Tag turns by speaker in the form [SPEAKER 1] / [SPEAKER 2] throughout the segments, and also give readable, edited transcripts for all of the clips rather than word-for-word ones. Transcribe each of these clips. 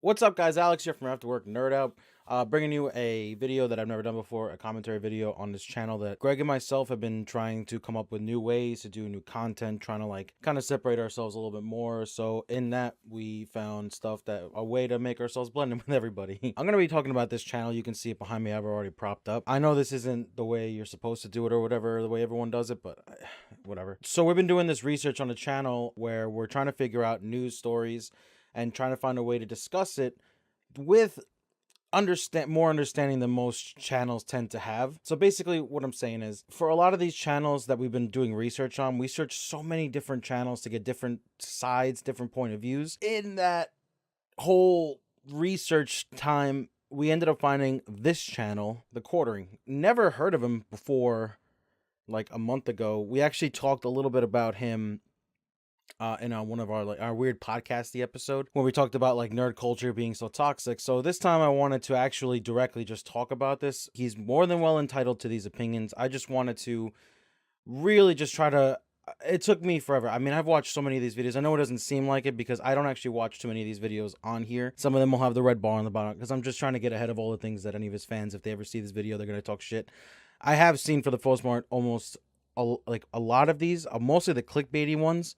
[SPEAKER 1] What's up, guys? Alex here from After Work Nerd Out, bringing you a video that I've never done before, a commentary video on this channel that Greg and myself have been trying to come up with new ways to do new content, trying to like kind of separate ourselves a little bit more. So in that, we found stuff that a way to make ourselves blend in with everybody. I'm gonna be talking about this channel. You can see it behind me. I've already propped up. I know this isn't the way you're supposed to do it or whatever, the way everyone does it, but whatever. So we've been doing this research on the channel where we're trying to figure out news stories and trying to find a way to discuss it with more understanding than most channels tend to have. So basically what I'm saying is, for a lot of these channels that we've been doing research on, we search so many different channels to get different sides, different point of views. In that whole research time, we ended up finding this channel, The Quartering. Never heard of him before like a month ago. We actually talked a little bit about him in one of our weird podcasty episode where we talked about like nerd culture being so toxic. So this time I wanted to actually directly just talk about this. He's more than well entitled to these opinions. I just wanted to really just try to it took me forever. I mean, I've watched so many of these videos. I know it doesn't seem like it because I don't actually watch too many of these videos on here. Some of them will have the red bar on the bottom because I'm just trying to get ahead of all the things that any of his fans, if they ever see this video, they're going to talk shit. I have seen, for the most part, almost a lot of these, mostly the clickbaity ones,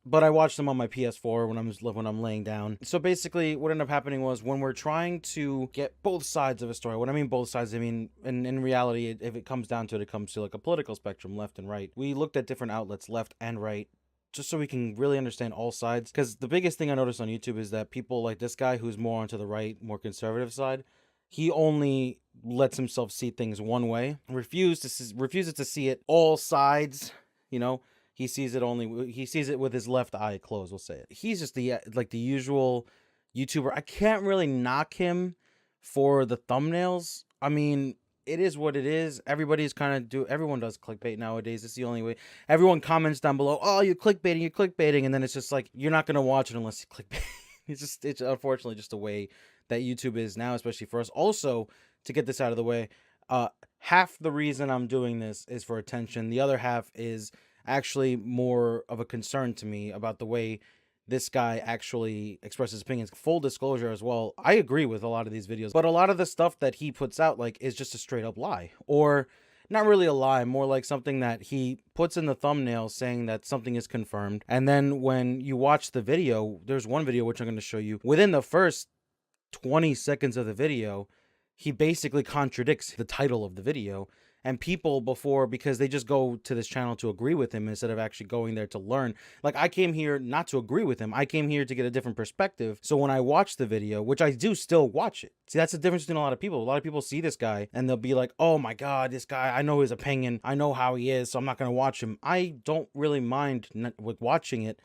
[SPEAKER 1] but I watched them on my PS4 when I'm laying down. So basically what ended up happening was, when we're trying to get both sides of a story, when I mean both sides, I mean in reality, if it comes down to it comes to like a political spectrum, left and right. We looked at different outlets, left and right, just so we can really understand all sides. Because the biggest thing I noticed on YouTube is that people like this guy, who's more onto the right, more conservative side, he only lets himself see things one way, refuses to see it all sides. You know, he sees it with his left eye closed, we'll say it. He's just the usual YouTuber. I can't really knock him for the thumbnails. I mean, it is what it is. Everyone does clickbait nowadays. It's the only way. Everyone comments down below, "Oh, you're clickbaiting," and then it's just like, you're not gonna watch it unless you clickbait. It's unfortunately just the way that YouTube is now, especially for us. Also, to get this out of the way, half the reason I'm doing this is for attention. The other half is actually more of a concern to me about the way this guy actually expresses opinions. Full disclosure as well, I agree with a lot of these videos, but a lot of the stuff that he puts out like is just a straight up lie, or not really a lie, more like something that he puts in the thumbnail saying that something is confirmed. And then when you watch the video, there's one video which I'm going to show you. Within the first 20 seconds of the video, he basically contradicts the title of the video. And people before, because they just go to this channel to agree with him instead of actually going there to learn. Like, I came here not to agree with him. I came here to get a different perspective. So when I watch the video, which I do still watch it. See, that's the difference between a lot of people. A lot of people see this guy and they'll be like, "Oh my God, this guy, I know his opinion. I know how he is, so I'm not going to watch him." I don't really mind with watching it,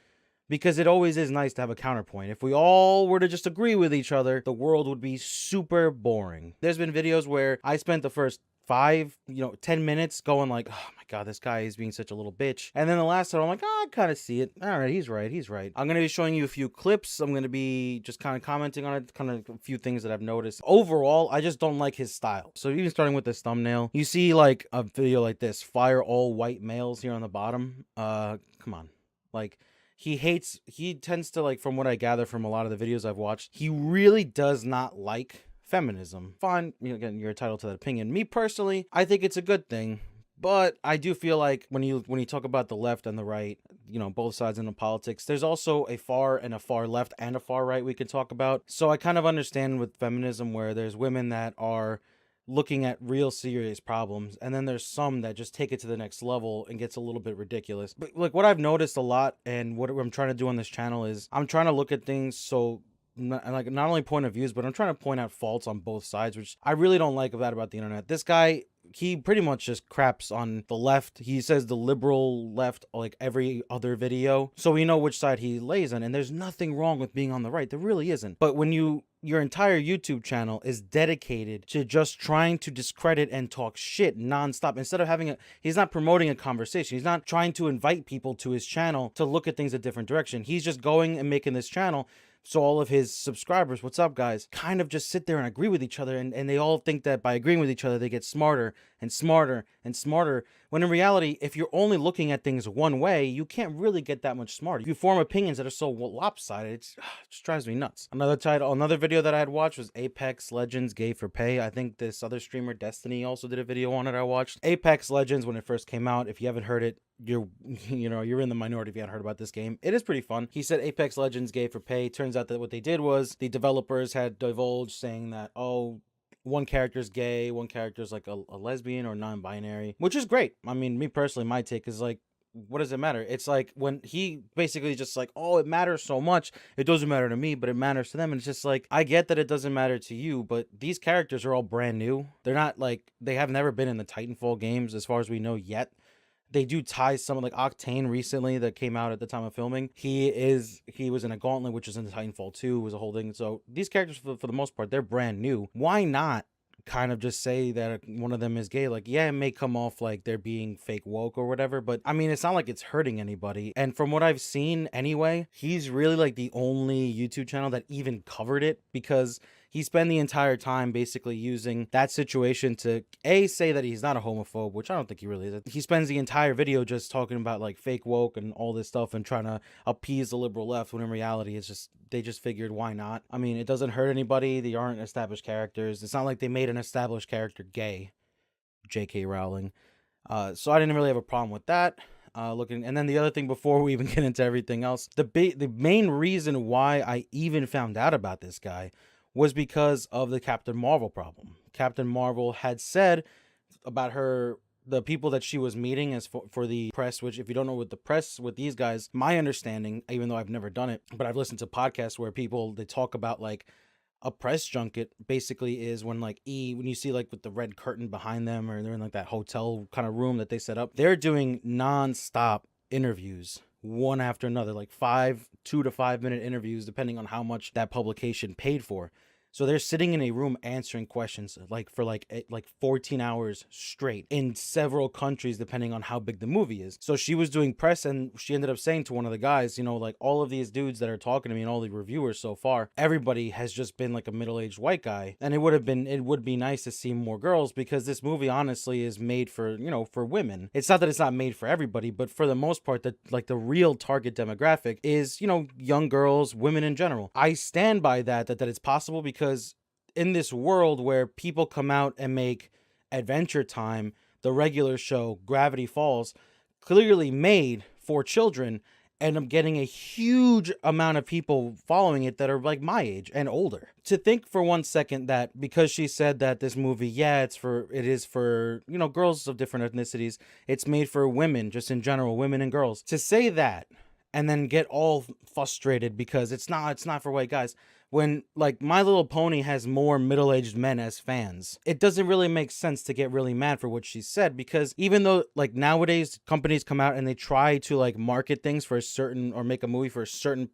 [SPEAKER 1] because it always is nice to have a counterpoint. If we all were to just agree with each other, the world would be super boring. There's been videos where I spent the first 10 minutes going like, "Oh my God, this guy is being such a little bitch." And then the last time I'm like, "Oh, I kind of see it. All right, he's right. I'm going to be showing you a few clips. I'm going to be just kind of commenting on it, kind of a few things that I've noticed. Overall, I just don't like his style. So even starting with this thumbnail, you see like a video like this, "Fire all white males" here on the bottom. Come on. Like, he tends to, like, from what I gather from a lot of the videos I've watched, he really does not like feminism. Fine, again, you're entitled to that opinion. Me personally, I think it's a good thing. But I do feel like when you talk about the left and the right, both sides in the politics, there's also a far and a far left and a far right we could talk about. So I kind of understand with feminism where there's women that are looking at real serious problems, and then there's some that just take it to the next level and gets a little bit ridiculous. But like, what I've noticed a lot, and what I'm trying to do on this channel, is I'm trying to look at things so not only point of views, but I'm trying to point out faults on both sides, which I really don't like about the internet. This guy, he pretty much just craps on the left. He says the liberal left like every other video, so we know which side he lays on. And there's nothing wrong with being on the right, there really isn't. But when your entire YouTube channel is dedicated to just trying to discredit and talk shit nonstop, instead of he's not promoting a conversation. He's not trying to invite people to his channel to look at things a different direction. He's just going and making this channel so all of his subscribers, what's up guys, kind of just sit there and agree with each other, and they all think that by agreeing with each other they get smarter and smarter and smarter, when in reality, if you're only looking at things one way, you can't really get that much smarter. If you form opinions that are so lopsided, it just drives me nuts. Another video that I had watched was Apex Legends Gay for Pay. I think this other streamer, Destiny, also did a video on it I watched. Apex Legends, when it first came out, if you haven't heard it, you're in the minority if you haven't heard about this game. It is pretty fun. He said Apex Legends Gay for Pay. Turns out that what they did was the developers had divulged saying that, oh, one character's gay, one character's like a lesbian or non-binary, which is great. I mean, me personally, my take is like, what does it matter? It's like when he basically just like, oh, it matters so much. It doesn't matter to me, but it matters to them. And it's just like, I get that it doesn't matter to you, but these characters are all brand new. They're not like, they have never been in the Titanfall games as far as we know yet. They do tie some, like Octane recently that came out at the time of filming. He was in a Gauntlet, which is in the Titanfall 2, was a whole thing. So these characters, for the most part, they're brand new. Why not kind of just say that one of them is gay? Like, yeah, it may come off like they're being fake woke or whatever, but I mean, it's not like it's hurting anybody. And from what I've seen anyway, he's really like the only YouTube channel that even covered it, because he spent the entire time basically using that situation to say that he's not a homophobe, which I don't think he really is. He spends the entire video just talking about like fake woke and all this stuff and trying to appease the liberal left, when in reality it's just, they just figured, why not? I mean, it doesn't hurt anybody. They aren't established characters. It's not like they made an established character gay, J.K. Rowling. So I didn't really have a problem with that. And then the other thing, before we even get into everything else, the main reason why I even found out about this guy was because of the Captain Marvel problem. Captain Marvel had said about the people that she was meeting as for the press, which if you don't know what the press with these guys, my understanding, even though I've never done it, but I've listened to podcasts where they talk about like a press junket basically is when when you see like with the red curtain behind them, or they're in like that hotel kind of room that they set up, they're doing non-stop interviews, one after another, like 2 to 5 minute interviews, depending on how much that publication paid for. So they're sitting in a room answering questions for 14 hours straight in several countries, depending on how big the movie is. So she was doing press, and she ended up saying to one of the guys, like all of these dudes that are talking to me and all the reviewers so far, everybody has just been like a middle-aged white guy. And it would be nice to see more girls, because this movie honestly is made for, for women. It's not that it's not made for everybody, but for the most part, the real target demographic is, young girls, women in general. I stand by that it's possible, because in this world where people come out and make Adventure Time, the regular show Gravity Falls, clearly made for children, and I'm getting a huge amount of people following it that are like my age and older. To think for 1 second that because she said that this movie, it is for, girls of different ethnicities, it's made for women, just in general, women and girls. To say that and then get all frustrated because it's not for white guys, when like My Little Pony has more middle-aged men as fans, it doesn't really make sense to get really mad for what she said. Because even though like nowadays companies come out and they try to like market things for a certain, or make a movie for certain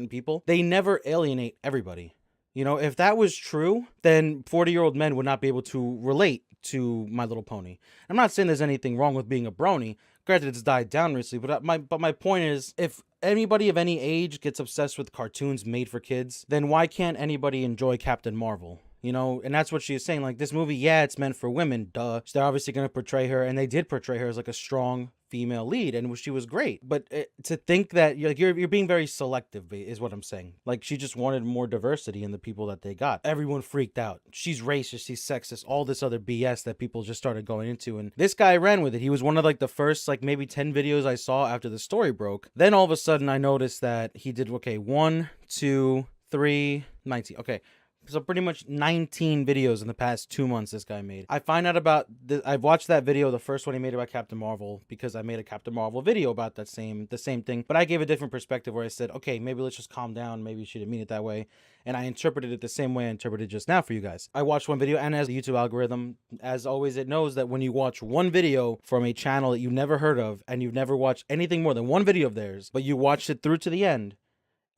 [SPEAKER 1] people, they never alienate everybody. If that was true, then 40-year-old men would not be able to relate to My Little Pony. I'm not saying there's anything wrong with being a brony. Granted, it's died down recently, but my point is, if anybody of any age gets obsessed with cartoons made for kids, then why can't anybody enjoy Captain Marvel? And that's what she is saying. Like, this movie, it's meant for women, duh. So they're obviously going to portray her, and they did portray her as like a strong female lead, and she was great. But to think that you're being very selective is what I'm saying. Like, she just wanted more diversity in the people that they got. Everyone freaked out. She's racist, she's sexist, all this other BS that people just started going into, and this guy ran with it. He was one of like the first maybe 10 videos I saw after the story broke. Then all of a sudden I noticed that he did 1, 2, 3, 19. Okay. So pretty much 19 videos in the past 2 months this guy made. I find out about I've watched that video, the first one he made about Captain Marvel, because I made a Captain Marvel video about the same thing, but I gave a different perspective where I said, okay, maybe let's just calm down, maybe she didn't mean it that way, and I interpreted it the same way I interpreted just now for you guys. I watched one video, and as the YouTube algorithm, as always, it knows that when you watch one video from a channel that you've never heard of, and you've never watched anything more than one video of theirs, but you watched it through to the end,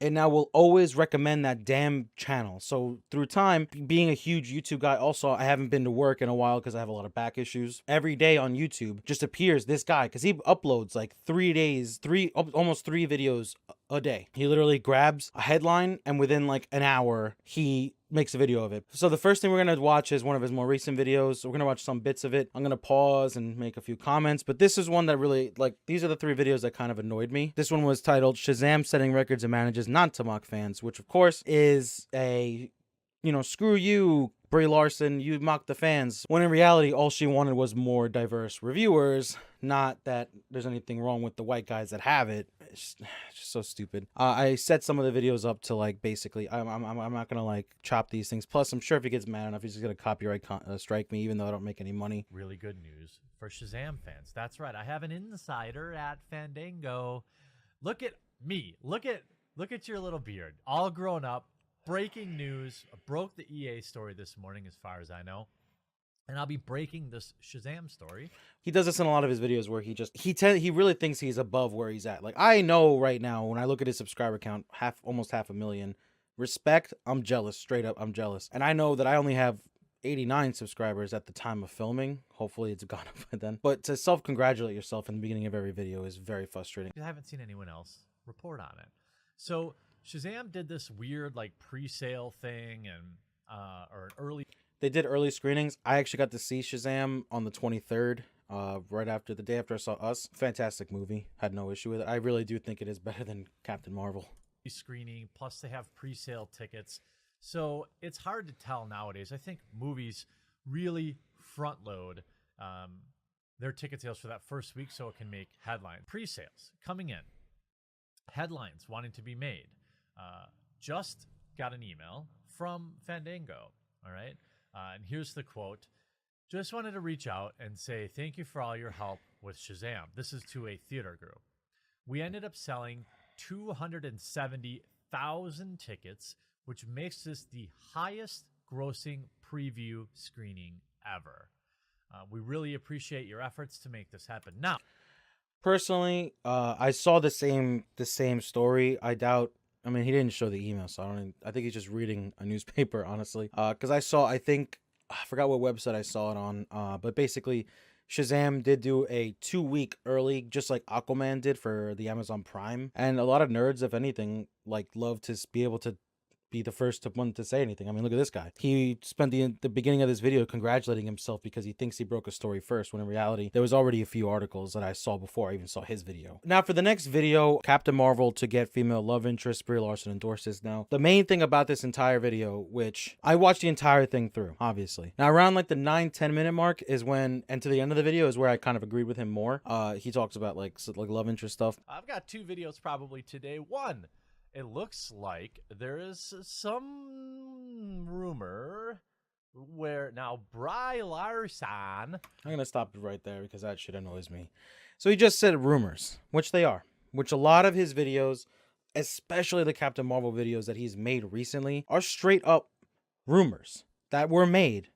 [SPEAKER 1] and now will always recommend that damn channel. So through time, being a huge YouTube guy, also I haven't been to work in a while because I have a lot of back issues. Every day on YouTube just appears this guy, because he uploads like almost 3 videos a day. He literally grabs a headline, and within like an hour he makes a video of it. So the first thing we're going to watch is one of his more recent videos. We're going to watch some bits of it. I'm going to pause and make a few comments, but this is one that really, like, these are the 3 videos that kind of annoyed me. This one was titled Shazam Setting Records and Manages Not to Mock Fans, which of course is a, screw you, Brie Larson, you mocked the fans. When in reality, all she wanted was more diverse reviewers. Not that there's anything wrong with the white guys that have it. It's just so stupid. I set some of the videos up to, like, basically, I'm not gonna, like, chop these things. Plus, I'm sure if he gets mad enough, he's just gonna copyright strike me, even though I don't make any money.
[SPEAKER 2] Really good news for Shazam fans. That's right. I have an insider at Fandango. Look at me. Look at your little beard, all grown up. Breaking news. Broke the EA story this morning, as far as I know. And I'll be breaking this Shazam story.
[SPEAKER 1] He does this in a lot of his videos where he really thinks he's above where he's at. Like, I know right now when I look at his subscriber count, almost 500,000. Respect, I'm jealous. Straight up, I'm jealous. And I know that I only have 89 subscribers at the time of filming. Hopefully it's gone up by then. But to self-congratulate yourself in the beginning of every video is very frustrating.
[SPEAKER 2] I haven't seen anyone else report on it. So Shazam did this weird, like, pre-sale thing and or an early.
[SPEAKER 1] They did early screenings. I actually got to see Shazam on the 23rd, right after the day after I saw Us. Fantastic movie. Had no issue with it. I really do think it is better than Captain Marvel.
[SPEAKER 2] Screening, plus they have pre-sale tickets. So it's hard to tell nowadays. I think movies really front load their ticket sales for that first week so it can make headlines. Pre-sales coming in. Headlines wanting to be made. Just got an email from Fandango. All right. And here's the quote. Just wanted to reach out and say thank you for all your help with Shazam. This is to a theater group. We ended up selling 270,000 tickets, which makes this the highest grossing preview screening ever. We really appreciate your efforts to make this happen. Now,
[SPEAKER 1] personally, I saw the same story. I mean, he didn't show the email, so I think he's just reading a newspaper, honestly. Because I forgot what website I saw it on. But basically, Shazam did do a 2-week early, just like Aquaman did for the Amazon Prime. And a lot of nerds, if anything, like, love to be able to be the first one to say anything. I mean, look at this guy. He spent the beginning of this video congratulating himself because he thinks he broke a story first, when in reality, there was already a few articles that I saw before I even saw his video. Now, for the next video, Captain Marvel to get female love interest, Brie Larson endorses now. The main thing about this entire video, which I watched the entire thing through, obviously. Now, around like the 9-10 minute mark is when, and to the end of the video is where I kind of agreed with him more. He talks about like love interest stuff.
[SPEAKER 2] I've got 2 videos probably today. One, it looks like there is some rumor where now Brie Larson.
[SPEAKER 1] I'm going to stop it right there because that shit annoys me. So he just said rumors, which they are, which a lot of his videos, especially the Captain Marvel videos that he's made recently, are straight up rumors that were made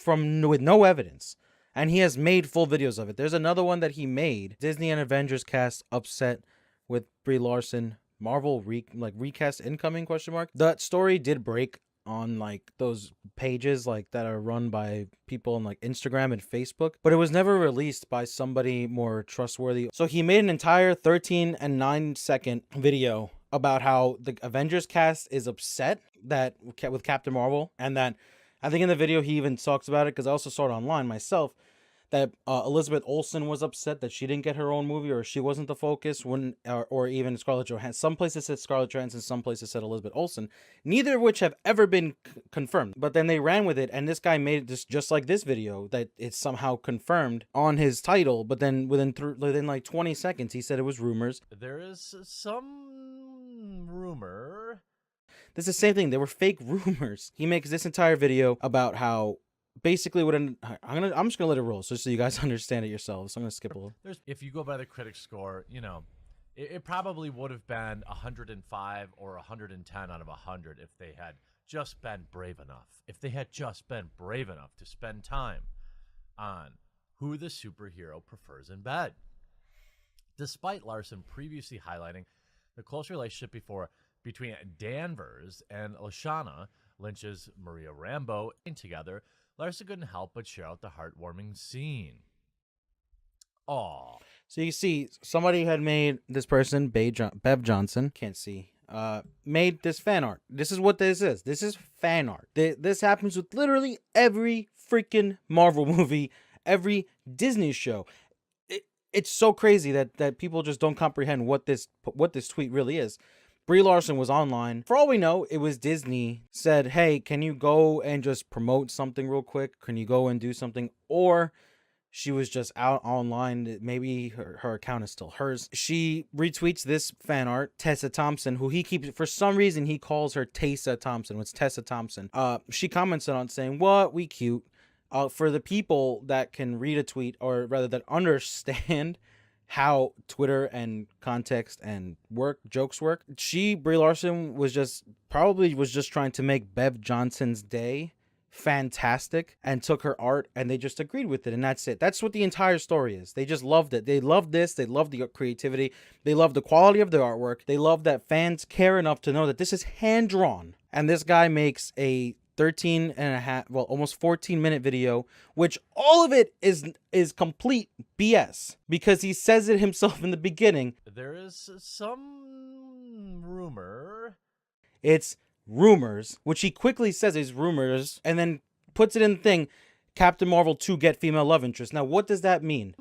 [SPEAKER 1] with no evidence. And he has made full videos of it. There's another one that he made, Disney and Avengers cast upset with Brie Larson. Marvel recast incoming ? That story did break on like those pages like that are run by people on like Instagram and Facebook, but it was never released by somebody more trustworthy. So he made an entire 13 and 9-second video about how the Avengers cast is upset that with Captain Marvel, and that I think in the video he even talks about it, because I also saw it online myself, that Elizabeth Olsen was upset that she didn't get her own movie, or she wasn't the focus, or even Scarlett Johansson. Some places said Scarlett Johansson, some places said Elizabeth Olsen, neither of which have ever been confirmed. But then they ran with it, and this guy made it just like this video, that it's somehow confirmed on his title, but then within like 20 seconds, he said it was rumors.
[SPEAKER 2] There is some rumor.
[SPEAKER 1] This is the same thing. They were fake rumors. He makes this entire video about how basically I'm just gonna let it roll so you guys understand it yourselves. So I'm gonna skip a little.
[SPEAKER 2] If you go by the critic score, it probably would have been 105 or 110 out of 100 if they had just been brave enough. If they had just been brave enough to spend time on who the superhero prefers in bed. Despite Larson previously highlighting the close relationship between Danvers and Lashana Lynch's Maria Rambeau together, Larson couldn't help but share out the heartwarming scene. Aw.
[SPEAKER 1] So you see, somebody had made this person, Bev Johnson, can't see made this fan art. This is what this is. This is fan art. This happens with literally every freaking Marvel movie, every Disney show. It's so crazy that people just don't comprehend what this tweet really is. Brie Larson was online. For all we know, it was Disney said, hey, can you go and just promote something real quick? Can you go and do something? Or she was just out online. Maybe her account is still hers. She retweets this fan art, Tessa Thompson, who he keeps, for some reason, he calls her Tessa Thompson. It's Tessa Thompson. She commented on saying, what? We cute. For the people that can read a tweet, or rather that understand how Twitter and context and jokes work, Brie Larson was just trying to make Bev Johnson's day fantastic and took her art and they just agreed with it, and that's it. That's what the entire story is. They just loved it. They loved this. They loved the creativity. They loved the quality of the artwork. They love that fans care enough to know that this is hand drawn, and this guy makes a 13 and a half, well, almost 14-minute video, which all of it is complete BS, because he says it himself in the beginning.
[SPEAKER 2] There is some rumor.
[SPEAKER 1] It's rumors, which he quickly says is rumors, and then puts it in the thing, Captain Marvel 2 get female love interest. Now, what does that mean?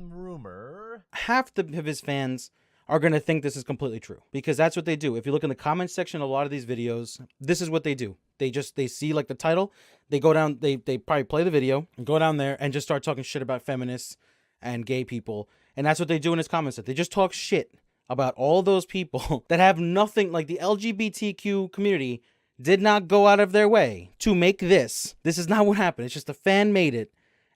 [SPEAKER 2] Rumor.
[SPEAKER 1] Half of his fans are going to think this is completely true, because that's what they do. If you look in the comment section of a lot of these videos, this is what they do. They see like the title, they go down, they probably play the video and go down there and just start talking shit about feminists and gay people. And that's what they do in his comments. They just talk shit about all those people that have nothing, like the LGBTQ community did not go out of their way to make this. This is not what happened. It's just a fan made it,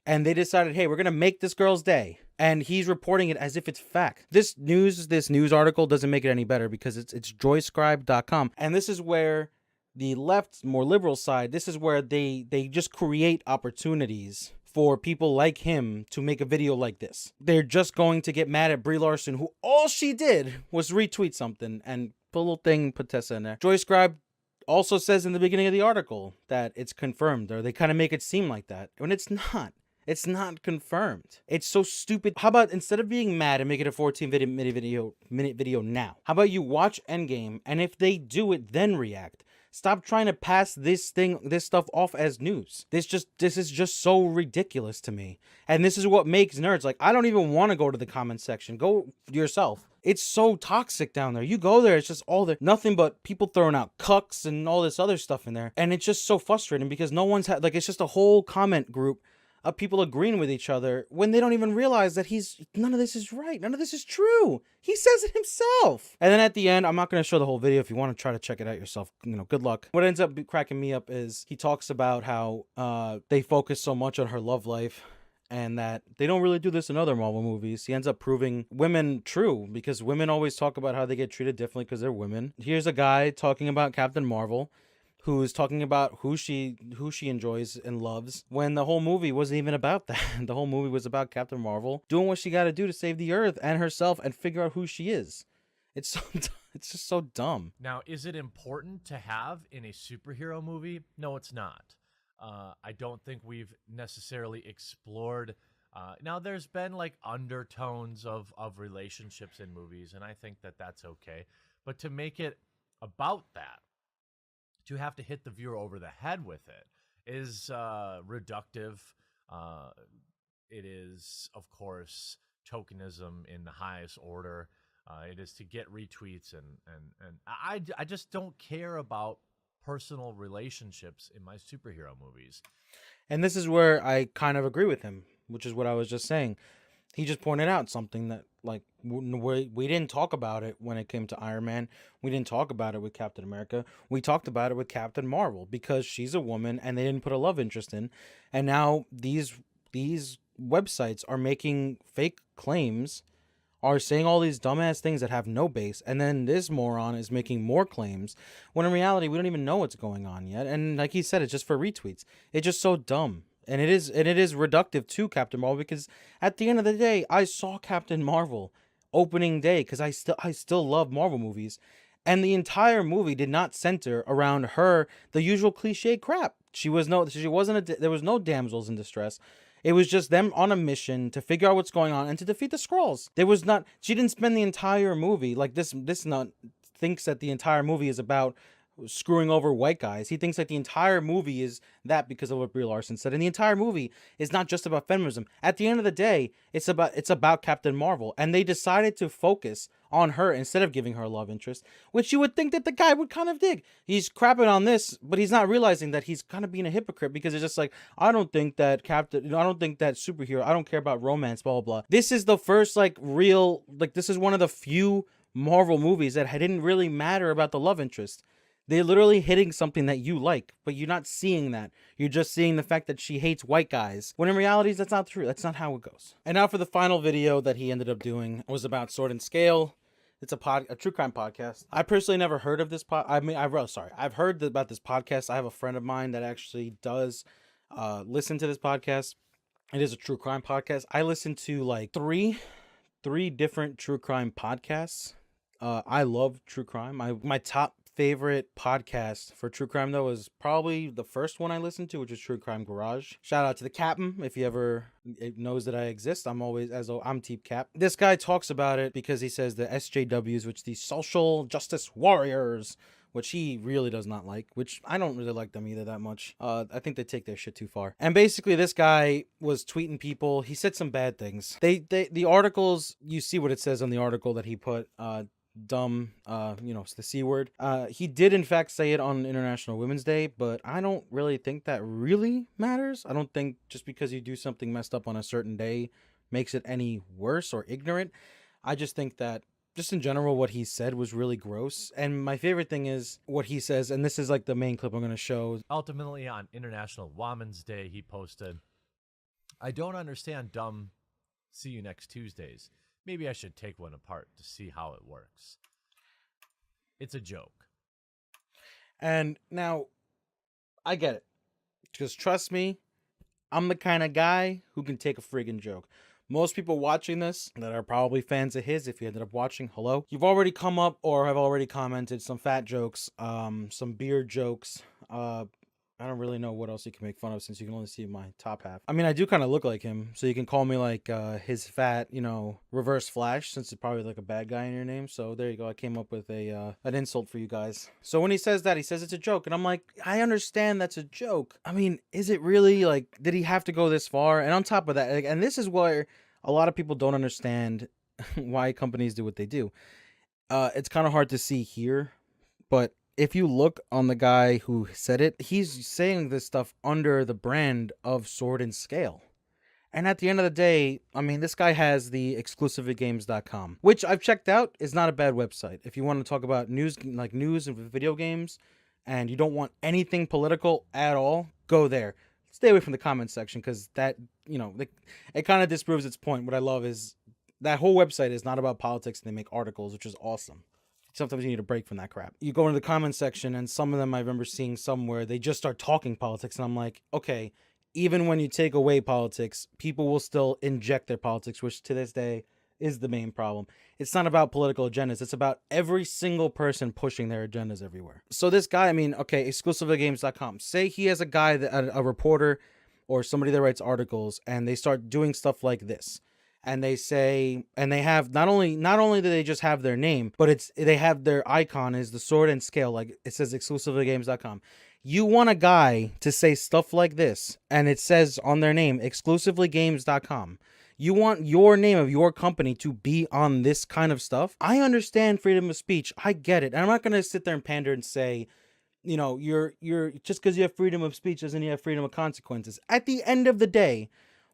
[SPEAKER 1] and they decided, hey, we're going to make this girl's day. And he's reporting it as if it's fact. This news article doesn't make it any better, because it's joyscribe.com. And this is where the left, more liberal side, this is where they just create opportunities for people like him to make a video like this. They're just going to get mad at Brie Larson, who all she did was retweet something and put a little thing, put Tessa in there. JoyScribe also says in the beginning of the article that it's confirmed, or they kind of make it seem like that, when it's not. It's not confirmed. It's so stupid. How about, instead of being mad and make it a 14-minute video now, how about you watch Endgame, and if they do it, then react. Stop trying to pass this stuff off as news. This is just so ridiculous to me. And this is what makes nerds, like, I don't even want to go to the comment section. Go yourself. It's so toxic down there. You go there, it's just all there, nothing but people throwing out cucks and all this other stuff in there. And it's just so frustrating, because no one's had, like, it's just a whole comment group of people agreeing with each other when they don't even realize that none of this is right. None of this is true. He says it himself. And then at the end, I'm not going to show the whole video. If you want to try to check it out yourself, good luck. What ends up cracking me up is he talks about how they focus so much on her love life, and that they don't really do this in other Marvel movies. He ends up proving women true, because women always talk about how they get treated differently because they're women. Here's a guy talking about Captain Marvel, who's talking about who she enjoys and loves, when the whole movie wasn't even about that. The whole movie was about Captain Marvel doing what she got to do to save the Earth and herself and figure out who she is. It's just so dumb.
[SPEAKER 2] Now, is it important to have in a superhero movie? No, it's not. I don't think we've necessarily explored. Now, there's been like undertones of relationships in movies, and I think that that's okay. But to make it about that, to have to hit the viewer over the head with it, is reductive. It is, of course, tokenism in the highest order. It is to get retweets, and I just don't care about personal relationships in my superhero movies.
[SPEAKER 1] And this is where I kind of agree with him, which is what I was just saying. He just pointed out something that, like, we didn't talk about it when it came to Iron Man. We didn't talk about it with Captain America. We talked about it with Captain Marvel, because she's a woman and they didn't put a love interest in. And now these websites are making fake claims, are saying all these dumbass things that have no base, and then this moron is making more claims, when in reality we don't even know what's going on yet. And like he said, it's just for retweets. It's just so dumb. And it is reductive to Captain Marvel, because at the end of the day, I saw Captain Marvel opening day, because I still love Marvel movies, and the entire movie did not center around her, the usual cliche crap. There was no damsels in distress. It was just them on a mission to figure out what's going on and to defeat the Skrulls. She didn't spend the entire movie like this thinks that the entire movie is about screwing over white guys. He thinks that the entire movie is that because of what Brie Larson said. And the entire movie is not just about feminism. At the end of the day, it's about Captain Marvel. And they decided to focus on her instead of giving her a love interest, which you would think that the guy would kind of dig. He's crapping on this, but he's not realizing that he's kind of being a hypocrite, because it's just like, I don't think that superhero, I don't care about romance, blah, blah, blah. This is the first this is one of the few Marvel movies that didn't really matter about the love interest. They're literally hitting something that you like, but you're not seeing that. You're just seeing the fact that she hates white guys, when in reality, that's not true. That's not how it goes. And now for the final video that he ended up doing was about Sword and Scale. It's a true crime podcast. I personally never heard of this I've heard about this podcast. I have a friend of mine that actually does listen to this podcast. It is a true crime podcast. I listen to like three different true crime podcasts. I love true crime. My top favorite podcast for true crime, though, is probably the first one I listened to, which is True Crime Garage. Shout out to the Captain, if he ever knows that I exist. I'm Team Cap. This guy talks about it because he says the SJWs, which the social justice warriors, which he really does not like, which I don't really like them either that much. I think they take their shit too far. And basically, this guy was tweeting people. He said some bad things. The articles, you see what it says on the article that he put, dumb, it's the C word. He did in fact say it on International Women's Day, but I don't really think that really matters. I don't think just because you do something messed up on a certain day makes it any worse or ignorant. I just think that just in general, what he said was really gross. And my favorite thing is what he says, and this is like the main clip I'm going to show.
[SPEAKER 2] Ultimately, on International Women's Day, he posted, "I don't understand dumb see you next Tuesdays. Maybe I should take one apart to see how it works. It's a joke."
[SPEAKER 1] And now, I get it. Because trust me, I'm the kind of guy who can take a friggin' joke. Most people watching this that are probably fans of his, if you ended up watching, hello. You've already come up or have already commented some fat jokes, some beard jokes, I don't really know what else you can make fun of since you can only see my top half. I mean, I do kind of look like him, so you can call me like his fat, reverse Flash, since it's probably like a bad guy in your name. So there you go. I came up with an insult for you guys. So when he says that, he says it's a joke, and I'm like, I understand that's a joke. I mean, is it really? Like, did he have to go this far? And on top of that, and this is where a lot of people don't understand why companies do what they do. It's kind of hard to see here, but if you look on the guy who said it, he's saying this stuff under the brand of Sword and Scale. And at the end of the day, I mean, this guy has the exclusivegames.com, which I've checked out, is not a bad website. If you want to talk about news and video games, and you don't want anything political at all, go there. Stay away from the comment section, because that, it kind of disproves its point. What I love is that whole website is not about politics, and they make articles, which is awesome. Sometimes you need a break from that crap. You go into the comment section, and some of them I remember seeing somewhere, they just start talking politics, and I'm like, okay, even when you take away politics, people will still inject their politics, which to this day is the main problem. It's not about political agendas. It's about every single person pushing their agendas everywhere. So this guy, exclusivegames.com. Say he has a guy, a reporter or somebody that writes articles, and they start doing stuff like this. And they say, and they have not only do they just have their name, but they have their icon is the Sword and Scale, like it says exclusivegames.com. You want a guy to say stuff like this, and it says on their name exclusivegames.com. You want your name of your company to be on this kind of stuff. I understand freedom of speech. I get it. And I'm not going to sit there and pander and say, you're just because you have freedom of speech doesn't you have freedom of consequences. At the end of the day,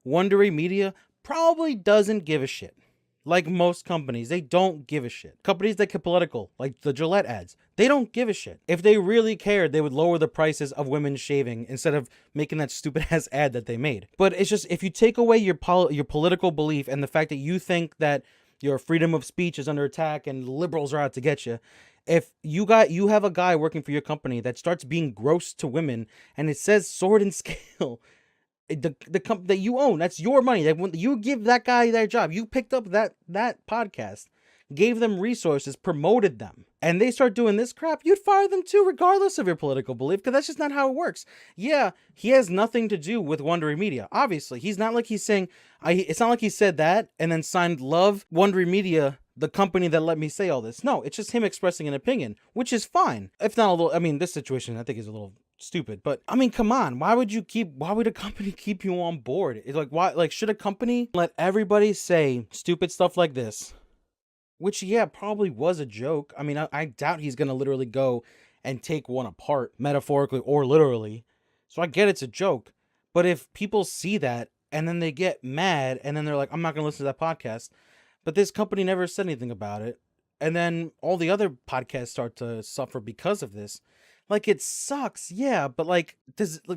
[SPEAKER 1] Wondery Media probably doesn't give a shit. Like most companies, they don't give a shit. Companies that get political, like the Gillette ads, they don't give a shit. If they really cared, they would lower the prices of women shaving instead of making that stupid ass ad that they made. But it's just, if you take away your political belief and the fact that you think that your freedom of speech is under attack and liberals are out to get you, if you have a guy working for your company that starts being gross to women and it says Sword and Scale, the company that you own, that's your money. That when you give that guy that job, you picked up that podcast gave them resources, promoted them, and they start doing this crap, you'd fire them too, regardless of your political belief, because that's just not how it works. Yeah, he has nothing to do with Wondery Media. Obviously, he's not like he's saying, it's not like he said that and then signed Love Wondery Media, the company that let me say all this. No, it's just him expressing an opinion, which is fine. If not a little, I mean, this situation I think is a little stupid, but I mean, come on, why would a company keep you on board? It's like, why, like, should a company let everybody say stupid stuff like this? Which, yeah, probably was a joke. I mean, I doubt he's gonna literally go and take one apart, metaphorically or literally. So I get it's a joke, but if people see that and then they get mad and then they're like, I'm not gonna listen to that podcast, but this company never said anything about it, and then all the other podcasts start to suffer because of this. Like, it sucks, yeah, but like,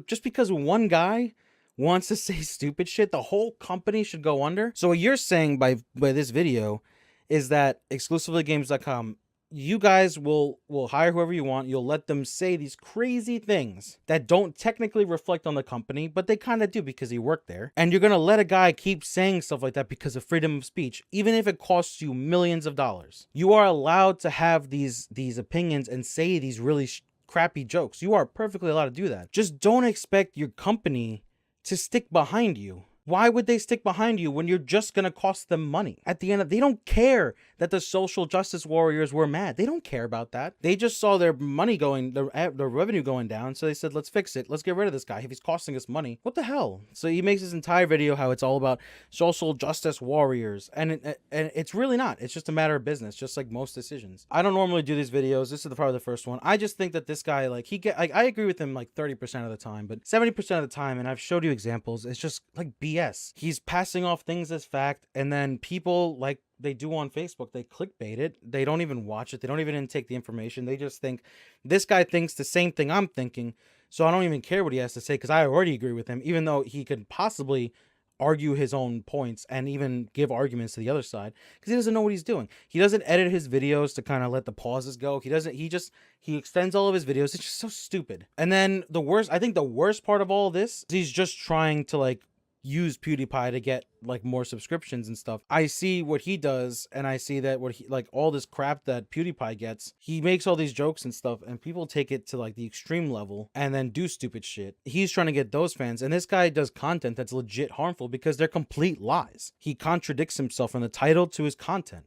[SPEAKER 1] just because one guy wants to say stupid shit, the whole company should go under? So what you're saying by this video is that exclusivelygames.com, you guys will hire whoever you want. You'll let them say these crazy things that don't technically reflect on the company, but they kind of do because he worked there. And you're going to let a guy keep saying stuff like that because of freedom of speech, even if it costs you millions of dollars. You are allowed to have these opinions and say these really crappy jokes. You are perfectly allowed to do that. Just don't expect your company to stick behind you. Why would they stick behind you when you're just going to cost them money? At the end of, they don't care that the social justice warriors were mad. They don't care about that. They just saw their money going, their revenue going down. So they said, let's fix it. Let's get rid of this guy if he's costing us money. What the hell? So he makes this entire video how it's all about social justice warriors. And it's really not. It's just a matter of business, just like most decisions. I don't normally do these videos. This is probably the first one. I just think that this guy, like, I agree with him like 30% of the time, but 70% of the time, and I've showed you examples, it's just like BS. He's passing off things as fact, and then people, like they do on Facebook, they clickbait it. They don't even watch it. They don't even intake the information. They just think this guy thinks the same thing I'm thinking, so I don't even care what he has to say because I already agree with him, even though he could possibly argue his own points and even give arguments to the other side because he doesn't know what he's doing. He doesn't edit his videos to kind of let the pauses go. He extends all of his videos. It's just so stupid. And then I think the worst part of all of this is he's just trying to like use PewDiePie to get like more subscriptions and stuff. I see what he does, and I see that what he, like, all this crap that PewDiePie gets, he makes all these jokes and stuff, and people take it to like the extreme level and then do stupid shit. He's trying to get those fans, and this guy does content that's legit harmful because they're complete lies. He contradicts himself from the title to his content.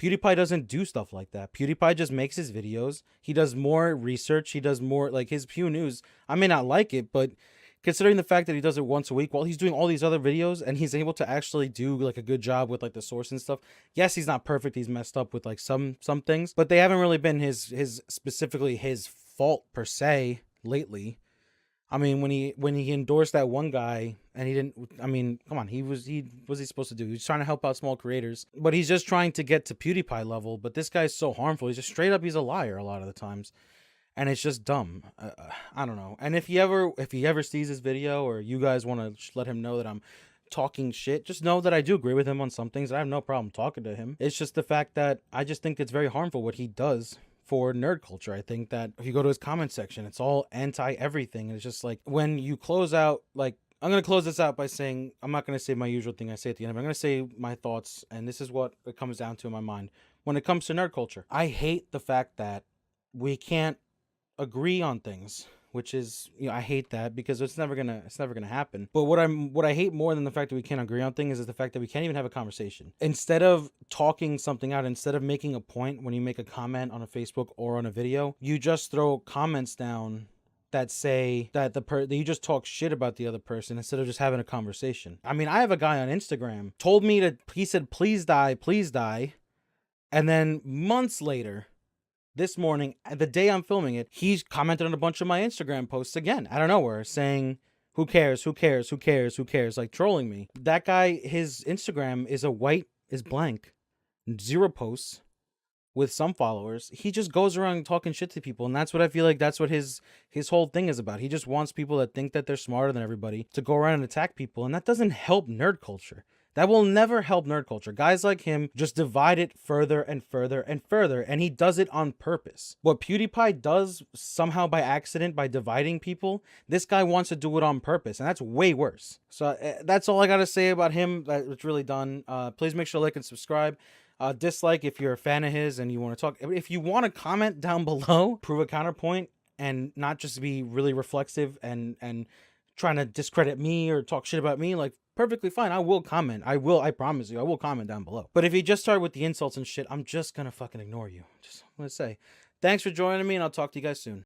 [SPEAKER 1] PewDiePie doesn't do stuff like that. PewDiePie just makes his videos. He does more research. He does more, like, his Pew News. I may not like it, but considering the fact that he does it once a week while he's doing all these other videos and he's able to actually do like a good job with like the source and stuff. Yes, he's not perfect. He's messed up with like some things, but they haven't really been his specifically his fault per se lately. I mean, when he endorsed that one guy and he didn't, I mean, come on, what was he supposed to do? He was trying to help out small creators, but he's just trying to get to PewDiePie level. But this guy's so harmful. He's just straight up, he's a liar a lot of the times. And it's just dumb. I don't know. And if he ever sees this video, or you guys want to let him know that I'm talking shit, just know that I do agree with him on some things. I have no problem talking to him. It's just the fact that I just think it's very harmful what he does for nerd culture. I think that if you go to his comment section, it's all anti everything. And it's just like, when you close out, like, I'm going to close this out by saying, I'm not going to say my usual thing I say at the end. I'm going to say my thoughts. And this is what it comes down to in my mind. When it comes to nerd culture, I hate the fact that we can't agree on things, which is, you know, I hate that because it's never gonna happen. But what I hate more than the fact that we can't agree on things is the fact that we can't even have a conversation. Instead of talking something out, instead of making a point when you make a comment on a Facebook or on a video, you just throw comments down that say that that you just talk shit about the other person instead of just having a conversation. I mean, I have a guy on Instagram he said please die, and then months later, this morning, the day I'm filming it, he's commented on a bunch of my Instagram posts again, out of nowhere, saying, who cares, like trolling me. That guy, his Instagram is blank, 0 posts, with some followers. He just goes around talking shit to people, and that's what I feel like that's what his whole thing is about. He just wants people that think that they're smarter than everybody to go around and attack people, and that doesn't help nerd culture. That will never help nerd culture. Guys like him just divide it further and further and further, and he does it on purpose. What PewDiePie does somehow by accident, by dividing people, this guy wants to do it on purpose, and that's way worse. So that's all I got to say about him. It's really done. Please make sure to like and subscribe. Dislike if you're a fan of his and you want to talk. If you want to comment down below, prove a counterpoint, and not just be really reflexive and trying to discredit me or talk shit about me, like, perfectly fine. I will comment. I promise you, I will comment down below. But if you just start with the insults and shit, I'm just gonna fucking ignore you. Just want to say, thanks for joining me, and I'll talk to you guys soon.